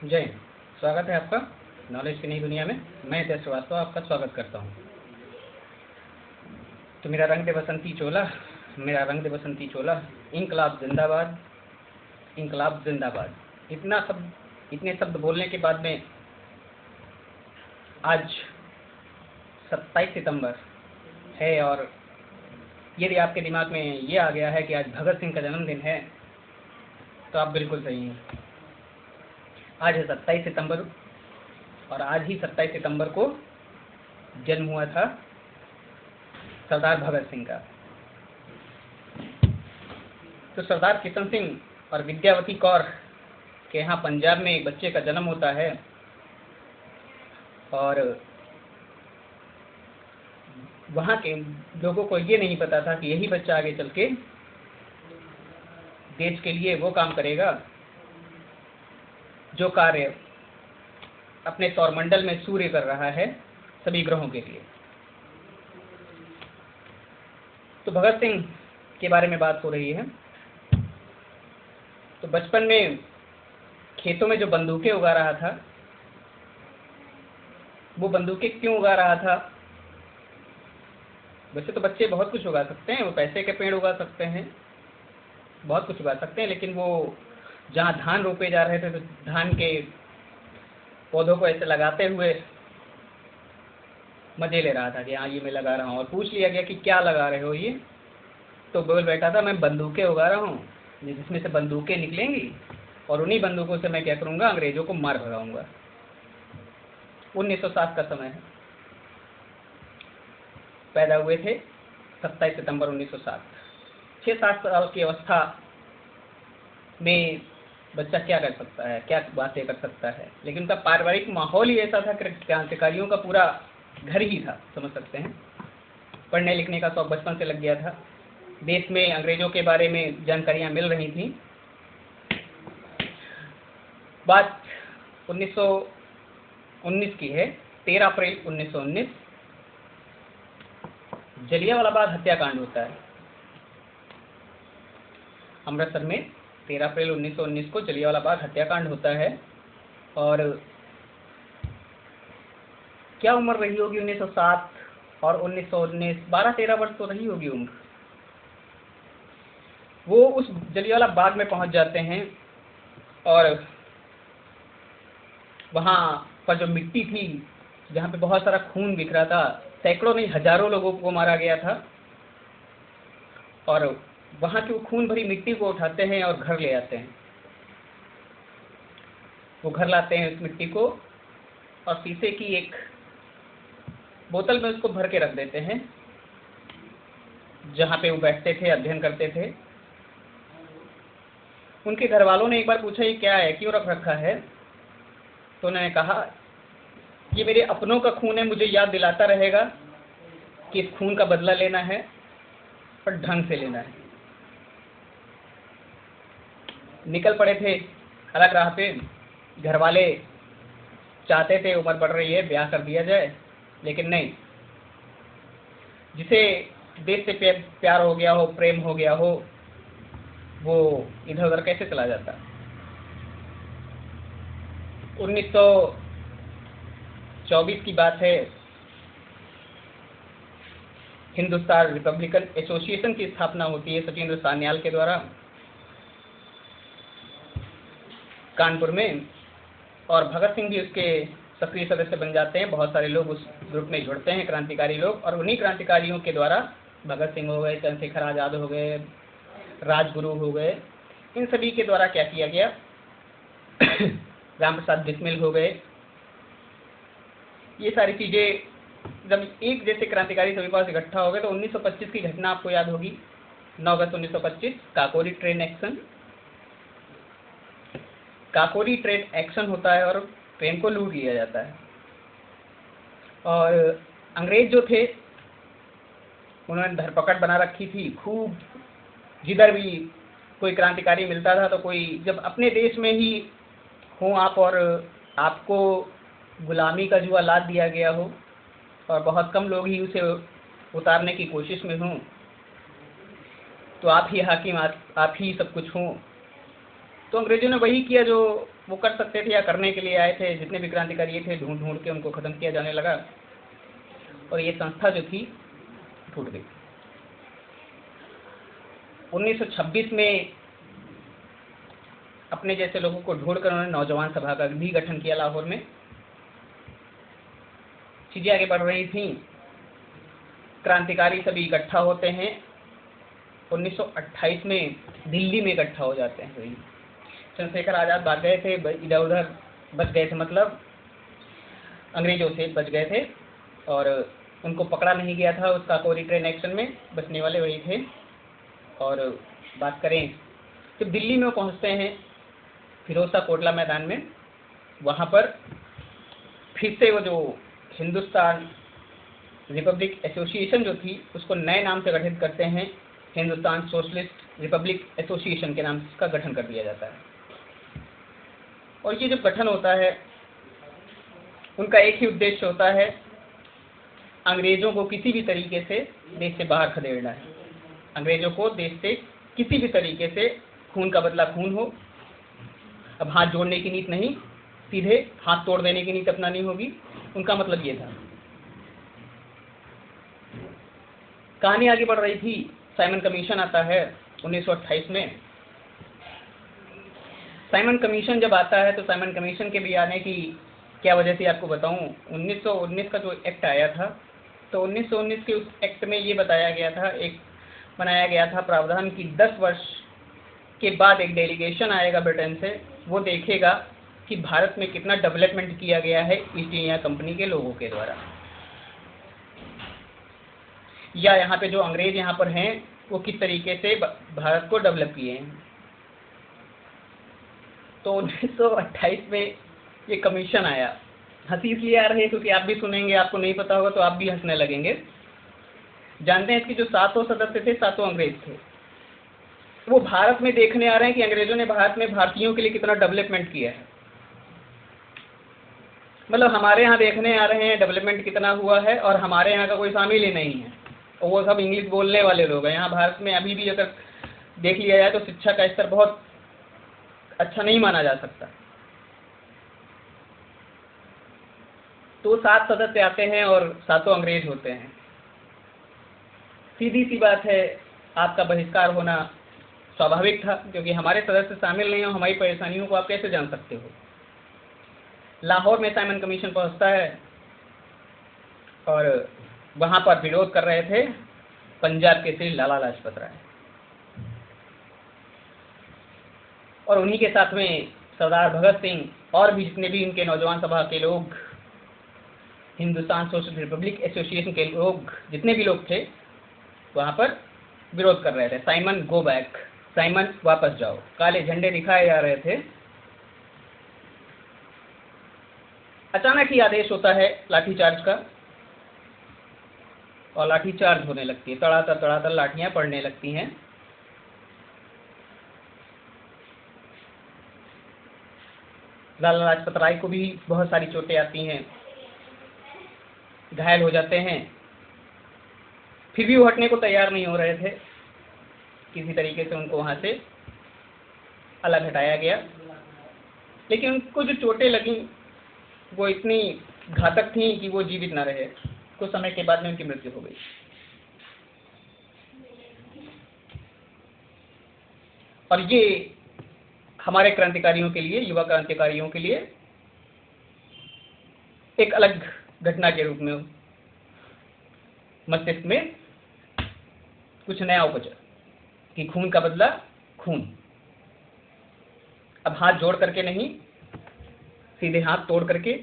जय हिंद। स्वागत है आपका नॉलेज की नई दुनिया में। मैं हितेश श्रीवास्तव आपका स्वागत करता हूँ। तो मेरा रंग दे बसंती चोला, मेरा रंग दे बसंती चोला, इंकलाब जिंदाबाद, इंकलाब जिंदाबाद। इतने शब्द बोलने के बाद में आज 27 सितंबर है और यदि आपके दिमाग में ये आ गया है कि आज भगत सिंह का जन्मदिन है तो आप बिल्कुल सही हैं। आज है 27 सितंबर और आज ही 27 सितंबर को जन्म हुआ था सरदार भगत सिंह का। तो सरदार किशन सिंह और विद्यावती कौर के यहाँ पंजाब में एक बच्चे का जन्म होता है और वहाँ के लोगों को ये नहीं पता था कि यही बच्चा आगे चल के देश के लिए वो काम करेगा जो कार्य अपने सौरमंडल में सूर्य कर रहा है सभी ग्रहों के लिए। तो भगत सिंह के बारे में बात हो रही है। तो बचपन में खेतों में जो बंदूकें उगा रहा था, वो बंदूकें क्यों उगा रहा था? वैसे तो बच्चे बहुत कुछ उगा सकते हैं, वो पैसे के पेड़ उगा सकते हैं, बहुत कुछ उगा सकते हैं, लेकिन वो जहाँ धान रोपे जा रहे थे तो धान के पौधों को ऐसे लगाते हुए मजे ले रहा था कि हाँ ये मैं लगा रहा हूँ। और पूछ लिया गया कि क्या लगा रहे हो ये, तो बोल बैठा था मैं बंदूकें उगा रहा हूँ जिसमें से बंदूकें निकलेंगी और उन्हीं बंदूकों से मैं क्या करूँगा, अंग्रेजों को मार भगाऊंगा। 1907 का समय है, पैदा हुए थे 27 सितंबर 1907। 6-7 साल की अवस्था में बच्चा क्या कर सकता है, क्या बातें कर सकता है, लेकिन उनका पारिवारिक माहौल ही ऐसा था कि क्रांतिकारियों का पूरा घर ही था, समझ सकते हैं। पढ़ने लिखने का शौक बचपन से लग गया था। देश में अंग्रेजों के बारे में जानकारियां मिल रही थी। बात 1919 की है। 13 अप्रैल 1919 जलियांवाला बाग हत्याकांड होता है अमृतसर में। 13 अप्रैल 1919 को जलियांवाला बाग हत्याकांड होता है। और क्या उम्र रही होगी 1907 और 1919, 12-13 वर्ष तो रही होगी उम्र। वो उस जलियांवाला बाग में पहुंच जाते हैं और वहाँ पर जो मिट्टी थी, जहाँ पे बहुत सारा खून बिखरा था, सैकड़ों नहीं हजारों लोगों को मारा गया था, और वहाँ की वो खून भरी मिट्टी को उठाते हैं और घर ले आते हैं। वो घर लाते हैं उस मिट्टी को और शीशे की एक बोतल में उसको भर के रख देते हैं, जहाँ पे वो बैठते थे, अध्ययन करते थे। उनके घर वालों ने एक बार पूछा ये क्या है, क्यों रख रखा है? तो उन्होंने कहा ये मेरे अपनों का खून है, मुझे याद दिलाता रहेगा कि इस खून का बदला लेना है और ढंग से लेना है। निकल पड़े थे अलग राह पे। घर वाले चाहते थे उम्र बढ़ रही है, ब्याह कर दिया जाए, लेकिन नहीं। जिसे देश से प्यार हो गया हो, प्रेम हो गया हो, वो इधर उधर कैसे चला जाता। 1924 की बात है। हिंदुस्तान रिपब्लिकन एसोसिएशन की स्थापना होती है सचिंद्र सान्याल के द्वारा कानपुर में, और भगत सिंह भी उसके सक्रिय सदस्य बन जाते हैं। बहुत सारे लोग उस ग्रुप में जुड़ते हैं, क्रांतिकारी लोग, और उन्हीं क्रांतिकारियों के द्वारा भगत सिंह हो गए, चंद्रशेखर आज़ाद हो गए, राजगुरु हो गए, इन सभी के द्वारा क्या किया गया राम प्रसाद बिस्मिल हो गए। ये सारी चीज़ें जब एक जैसे क्रांतिकारी सभी पास इकट्ठा हो गए तो 1925 की घटना आपको याद होगी। 9 अगस्त 1925 Kakori train action. Kakori train action होता है और ट्रेन को लूट लिया जाता है। और अंग्रेज जो थे उन्होंने धरपकड़ बना रखी थी खूब। जिधर भी कोई क्रांतिकारी मिलता था तो कोई, जब अपने देश में ही हो आप और आपको गुलामी का जुआ लाद दिया गया हो और बहुत कम लोग ही उसे उतारने की कोशिश में हों, तो आप ही हाकिम, आप ही सब कुछ हों, तो अंग्रेजों ने वही किया जो वो कर सकते थे या करने के लिए आए थे। जितने भी क्रांतिकारी थे ढूंढ ढूंढ के उनको खत्म किया जाने लगा और ये संस्था जो थी टूट गई। 1926 में अपने जैसे लोगों को ढूंढकर उन्होंने नौजवान सभा का भी गठन किया लाहौर में। चीजें आगे बढ़ रही थी, क्रांतिकारी सभी इकट्ठा होते हैं। 1928 में दिल्ली में इकट्ठा हो जाते हैं। चंद्रशेखर आजाद भाग गए थे, इधर उधर बच गए थे, मतलब अंग्रेजों से बच गए थे और उनको पकड़ा नहीं गया था उस काकोरी ट्रेन एक्शन में, बचने वाले वही थे। और बात करें जब दिल्ली में वो पहुंचते हैं फिरोजशाह कोटला मैदान में, वहाँ पर फिर से वो जो हिंदुस्तान रिपब्लिक एसोसिएशन जो थी उसको नए नाम से गठित करते हैं, हिंदुस्तान सोशलिस्ट रिपब्लिक एसोसिएशन के नाम से इसका गठन कर दिया जाता है। और ये जब गठन होता है उनका एक ही उद्देश्य होता है, अंग्रेजों को किसी भी तरीके से देश से बाहर खदेड़ना है। अंग्रेजों को देश से किसी भी तरीके से खून का बदला खून हो। अब हाथ जोड़ने की नीति नहीं, सीधे हाथ तोड़ देने की नीति अपनानी होगी, उनका मतलब ये था। कहानी आगे बढ़ रही थी, साइमन कमीशन आता है 1928 में। साइमन कमीशन जब आता है तो साइमन कमीशन के भी आने की क्या वजह थी आपको बताऊं। 1919 का जो एक्ट आया था, तो 1919 के उस एक्ट में ये बताया गया था, एक बनाया गया था प्रावधान कि 10 वर्ष के बाद एक डेलीगेशन आएगा ब्रिटेन से, वो देखेगा कि भारत में कितना डेवलपमेंट किया गया है ईस्ट इंडिया कंपनी के लोगों के द्वारा, या यहाँ पे जो अंग्रेज यहाँ पर हैं वो किस तरीके से भारत को डेवलप किए हैं। तो 1928 में ये कमीशन आया। हंसी इसलिए आ रही है क्योंकि आप भी सुनेंगे, आपको नहीं पता होगा तो आप भी हंसने लगेंगे। जानते हैं इसके जो 7 सदस्य थे, 7 अंग्रेज थे। वो भारत में देखने आ रहे हैं कि अंग्रेजों ने भारत में भारतीयों के लिए कितना डेवलपमेंट किया है। मतलब हमारे यहाँ देखने आ रहे हैं डेवलपमेंट कितना हुआ है और हमारे यहाँ का कोई शामिल ही नहीं है, और वो सब इंग्लिश बोलने वाले लोग हैं। यहाँ भारत में अभी भी अगर देख लिया जाए तो शिक्षा का स्तर बहुत अच्छा नहीं माना जा सकता। तो 7 सदस्य आते हैं और 7 अंग्रेज होते हैं। सीधी सी बात है, आपका बहिष्कार होना स्वाभाविक था, क्योंकि हमारे सदस्य शामिल नहीं हो, हमारी परेशानियों को आप कैसे जान सकते हो। लाहौर में साइमन कमीशन पहुंचता है और वहां पर विरोध कर रहे थे पंजाब के श्री लाला लाजपत राय, और उन्हीं के साथ में सरदार भगत सिंह और भी जितने भी उनके नौजवान सभा के लोग, हिंदुस्तान सोशलिस्ट रिपब्लिक एसोसिएशन के लोग, जितने भी लोग थे वहां पर विरोध कर रहे थे। साइमन गो बैक, साइमन वापस जाओ, काले झंडे दिखाए जा रहे थे। अचानक ही आदेश होता है लाठीचार्ज का, और लाठीचार्ज होने लगती है, तड़ातड़ तड़ातड़ लाठियां पड़ने लगती हैं। लाला लाजपत राय को भी बहुत सारी चोटें आती हैं, घायल हो जाते हैं। फिर भी वो हटने को तैयार नहीं हो रहे थे। किसी तरीके से उनको वहां से अलग हटाया गया, लेकिन उनको जो चोटें लगी वो इतनी घातक थी कि वो जीवित न रहे। कुछ समय के बाद में उनकी मृत्यु हो गई। और ये हमारे क्रांतिकारियों के लिए, युवा क्रांतिकारियों के लिए एक अलग घटना के रूप में मस्तिष्क में कुछ नया उपजा कि खून का बदला खून। अब हाथ जोड़ करके नहीं, सीधे हाथ तोड़ करके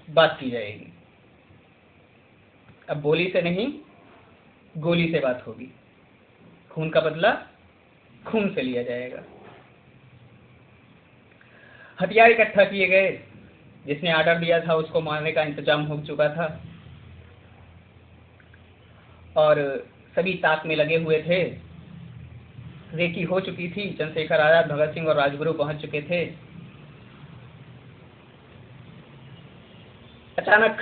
बात की जाएगी। अब बोली से नहीं, गोली से बात होगी। खून का बदला खून से लिया जाएगा। हथियार इकट्ठा किए गए, जिसने आर्डर दिया था उसको मारने का इंतजाम हो चुका था, और सभी ताक में लगे हुए थे। रेकी हो चुकी थी, चंद्रशेखर आजाद, भगत सिंह और राजगुरु पहुंच चुके थे। अचानक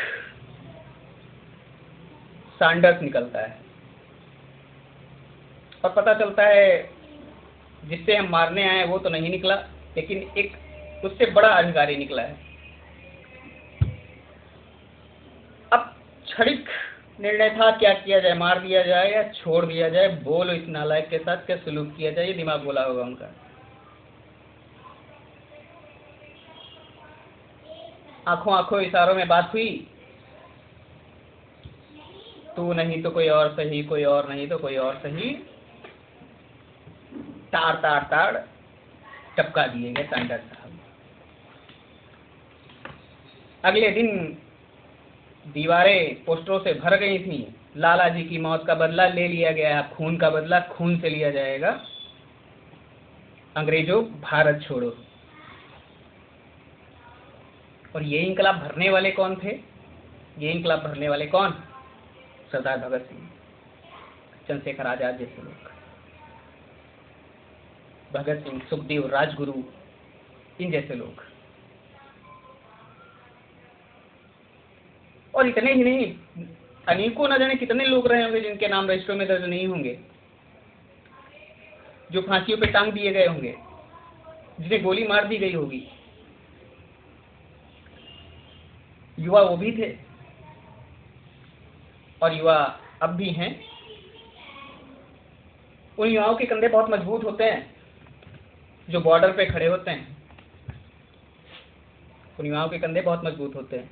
सैंडर्स निकलता है और पता चलता है जिससे हम मारने आए वो तो नहीं निकला, लेकिन एक उससे बड़ा अधिकारी निकला है। अब क्षणिक निर्णय था, क्या किया जाए, मार दिया जाए या छोड़ दिया जाए, बोलो इस नालायक के साथ क्या सलूक किया जाए, ये दिमाग बोला होगा उनका। आंखों आंखों इशारों में बात हुई, तू नहीं तो कोई और सही, कोई और नहीं तो कोई और सही, ताड़ ताड़ ताड़ टपका दिए गए टांडा साहब। अगले दिन दीवारें पोस्टरों से भर गई थी, लाला जी की मौत का बदला ले लिया गया, खून का बदला खून से लिया जाएगा, अंग्रेजों भारत छोड़ो। और ये इंकलाब भरने वाले कौन थे? ये इंकलाब भरने वाले कौन? सरदार भगत सिंह, चंद्रशेखर आजाद जैसे लोग, भगत सिंह, सुखदेव, राजगुरु, इन जैसे लोग। और इतने ही नहीं, अनेकों न जाने कितने लोग रहे होंगे जिनके नाम रजिस्टरों में दर्ज नहीं होंगे, जो फांसियों पे टांग दिए गए होंगे, जिन्हें गोली मार दी गई होगी। युवा वो भी थे और युवा अब भी हैं। उन युवाओं के कंधे बहुत मजबूत होते हैं जो बॉर्डर पे खड़े होते हैं। उन युवाओं के कंधे बहुत मजबूत होते हैं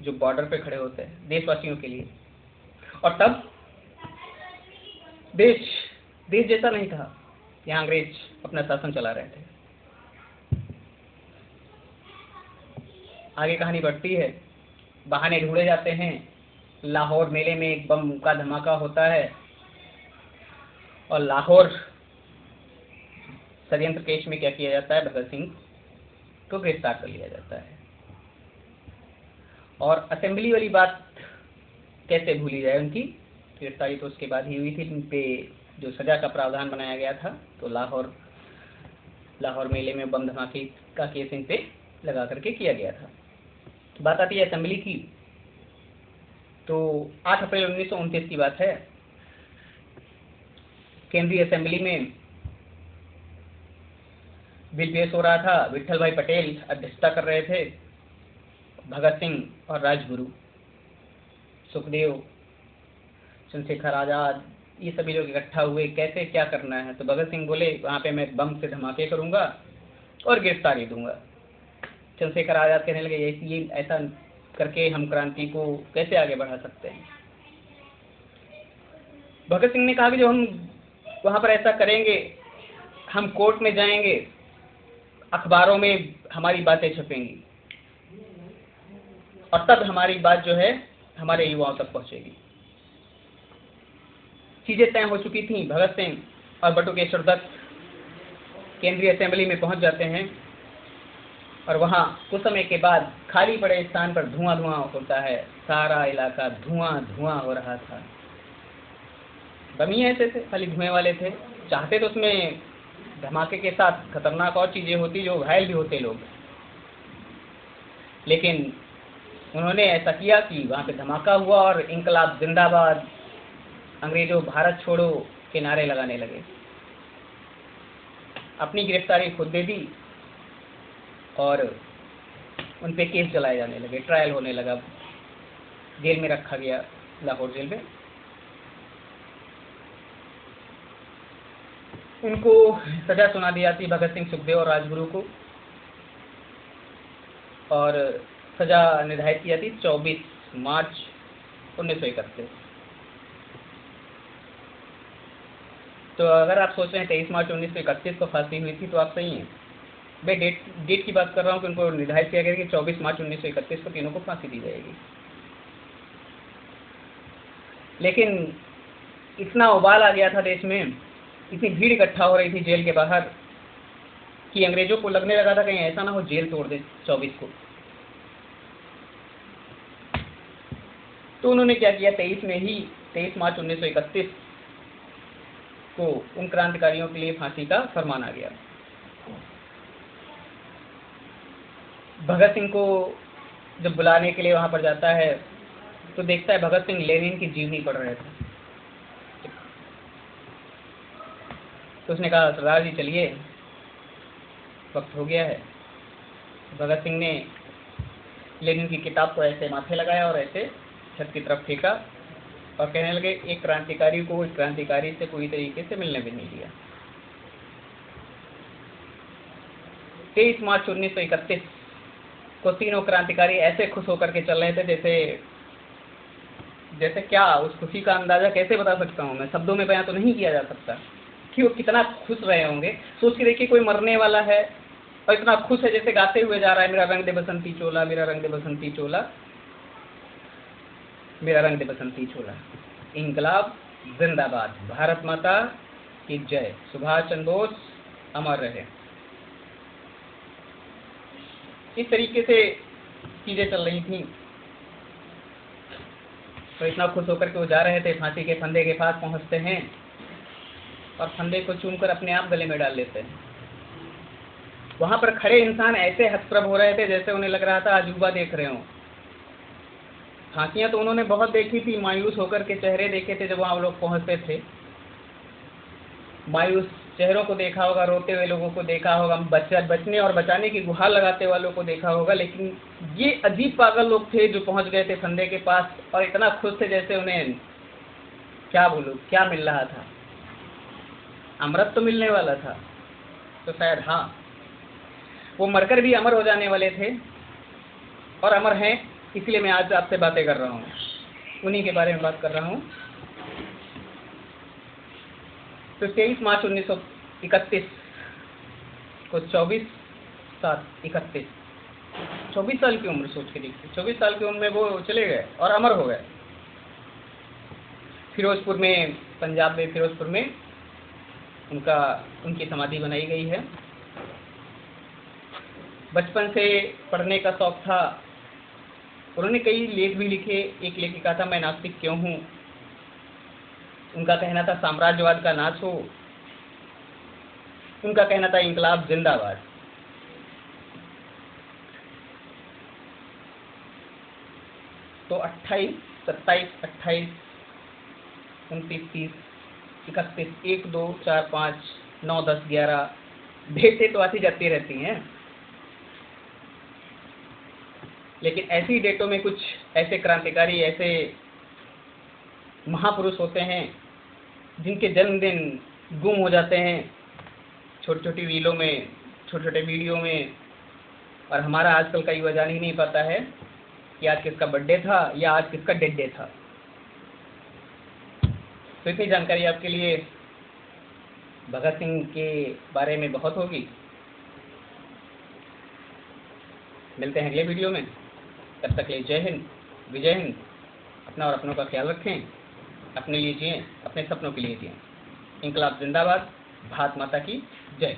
जो बॉर्डर पे खड़े होते हैं देशवासियों के लिए। और तब देश जैसा नहीं था, यहाँ अंग्रेज अपना शासन चला रहे थे। आगे कहानी बढ़ती है, बहाने ढूंढे जाते हैं। लाहौर मेले में एक बम का धमाका होता है और लाहौर षड्यंत्र केस में क्या किया जाता है, भगत सिंह को गिरफ्तार कर लिया जाता है। और असेंबली वाली बात कैसे भूली जाए, उनकी गिरफ्तारी तो उसके बाद ही हुई थी। उन पे जो सजा का प्रावधान बनाया गया था, तो लाहौर मेले में बम धमाके का केस इन पे लगा करके किया गया था। बात आती है असेंबली की, तो 8 अप्रैल 1929 की बात है। केंद्रीय असेंबली में बिल पेश हो रहा था। विट्ठल भाई पटेल अध्यक्षता कर रहे थे। भगत सिंह और राजगुरु, सुखदेव, चंद्रशेखर आजाद, ये सभी लोग इकट्ठा हुए, कैसे क्या करना है। तो भगत सिंह बोले वहाँ पे मैं बम से धमाके करूँगा और गिरफ्तारी दूंगा। चंद्रशेखर आजाद कहने लगे ये ऐसा करके हम क्रांति को कैसे आगे बढ़ा सकते हैं। भगत सिंह ने कहा कि जब हम वहाँ पर ऐसा करेंगे, हम कोर्ट में जाएंगे, अखबारों में हमारी बातें छपेंगी और तब हमारी बात जो है हमारे युवाओं तक पहुंचेगी। चीजें तय हो चुकी थी। भगत सिंह और बटुकेश्वर दत्त केंद्रीय असेंबली में पहुंच जाते हैं और वहां कुछ समय के बाद खाली पड़े स्थान पर धुआं धुआं होता है। सारा इलाका धुआं धुआं हो रहा था। बम ही ऐसे थे, खाली धुएं वाले थे। चाहते तो उसमें धमाके के साथ खतरनाक और चीजें होती जो घायल भी होते लोग, लेकिन उन्होंने ऐसा किया कि वहाँ पे धमाका हुआ और इंकलाब जिंदाबाद, अंग्रेजों भारत छोड़ो के नारे लगाने लगे। अपनी गिरफ्तारी खुद दे दी और उन पे केस चलाए जाने लगे, ट्रायल होने लगा, जेल में रखा गया, लाहौर जेल में। उनको सजा सुना दी जाती भगत सिंह, सुखदेव और राजगुरु को, और सजा निर्धारित की जाती 24 मार्च 1931। तो अगर आप सोच रहे हैं 23 मार्च 1931 को फांसी हुई थी, तो आप सही हैं। मैं डेट की बात कर रहा हूँ कि उनको निर्धारित किया गया कि 24 मार्च 1931 को तीनों को फांसी दी जाएगी। लेकिन इतना उबाल आ गया था देश में, इतनी भीड़ इकट्ठा हो रही थी जेल के बाहर कि अंग्रेजों को लगने लगा था कहीं ऐसा ना हो जेल तोड़ दे 24 को। तो उन्होंने क्या किया, 23 मार्च 1931 को उन क्रांतिकारियों के लिए फांसी का फरमान आ गया। भगत सिंह को जब बुलाने के लिए वहां पर जाता है तो देखता है भगत सिंह लेनिन की जीवनी पढ़ रहे थे। तो उसने कहा सरदार जी चलिए, वक्त हो गया है। भगत सिंह ने लेनिन की किताब को ऐसे माथे लगाया और ऐसे छत की तरफ फेंका और कहने लगे एक क्रांतिकारी को एक क्रांतिकारी से कोई तरीके से मिलने भी नहीं दिया। 23 मार्च 1931 को तीनों क्रांतिकारी ऐसे खुश होकर के चल रहे थे जैसे क्या, उस खुशी का अंदाजा कैसे बता सकता हूँ मैं, शब्दों में बयां तो नहीं किया जा सकता कि वो कितना खुश रहे होंगे। सोच के देखिए कोई मरने वाला है और इतना खुश है, जैसे गाते हुए जा रहा है, मेरा रंग दे बसंती चोला, मेरा रंग दे बसंती चोला, मेरा रंग दे बसंती चोला, इंकलाब जिंदाबाद, भारत माता की जय, सुभाष चंद्र बोस अमर रहे। इस तरीके से चीजें चल रही थी। तो इतना खुश होकर के वो जा रहे थे, फांसी के फंदे के पास पहुंचते हैं और फंदे को चूमकर अपने आप गले में डाल लेते हैं। वहां पर खड़े इंसान ऐसे हतप्रभ हो रहे थे जैसे उन्हें लग रहा था अजूबा देख रहे हो। फांसियां तो उन्होंने बहुत देखी थी, मायूस होकर के चेहरे देखे थे जब वहां लोग पहुंचते थे, मायूस चेहरों को देखा होगा, रोते हुए लोगों को देखा होगा, बचने और बचाने की गुहार लगाते वालों को देखा होगा। लेकिन ये अजीब पागल लोग थे जो पहुंच गए थे फंदे के पास और इतना खुश थे जैसे उन्हें क्या बोलूं, क्या मिल रहा था, अमृत तो मिलने वाला था। तो शायद हाँ, वो मरकर भी अमर हो जाने वाले थे और अमर हैं, इसलिए मैं आज आपसे बातें कर रहा हूँ, उन्हीं के बारे में बात कर रहा हूँ। तो 23 मार्च 1931 को 24 साल की उम्र, सोच के देखिए 24 साल की उम्र में वो चले गए और अमर हो गए। फिरोजपुर में, पंजाब में फिरोजपुर में उनकी समाधि बनाई गई है। बचपन से पढ़ने का शौक था, उन्होंने कई लेख भी लिखे। एक लेख लिखा था मैं नास्तिक क्यों हूँ। उनका कहना था साम्राज्यवाद का नाश हो, उनका कहना था इंकलाब जिंदाबाद। तो 28, 27, 28, 29, 30, 31, 1, 2, 4, 5, 9, 10, 11 डेटें तो आती जाती रहती हैं, लेकिन ऐसी डेटों में कुछ ऐसे क्रांतिकारी, ऐसे महापुरुष होते हैं जिनके जन्मदिन गुम हो जाते हैं छोटी छोटी रीलों में, छोटे छोटे वीडियो में, और हमारा आजकल का युवा जान ही नहीं पाता है कि आज किसका बर्थडे था या आज किसका डेथ डे था। तो इतनी जानकारी आपके लिए भगत सिंह के बारे में बहुत होगी। मिलते हैं अगले वीडियो में, तब तक के लिए जय हिंद, विजय हिंद। अपना और अपनों का ख्याल रखें, अपने लिए जिएं, अपने सपनों के लिए जिएं। इंकलाब जिंदाबाद, भारत माता की जय।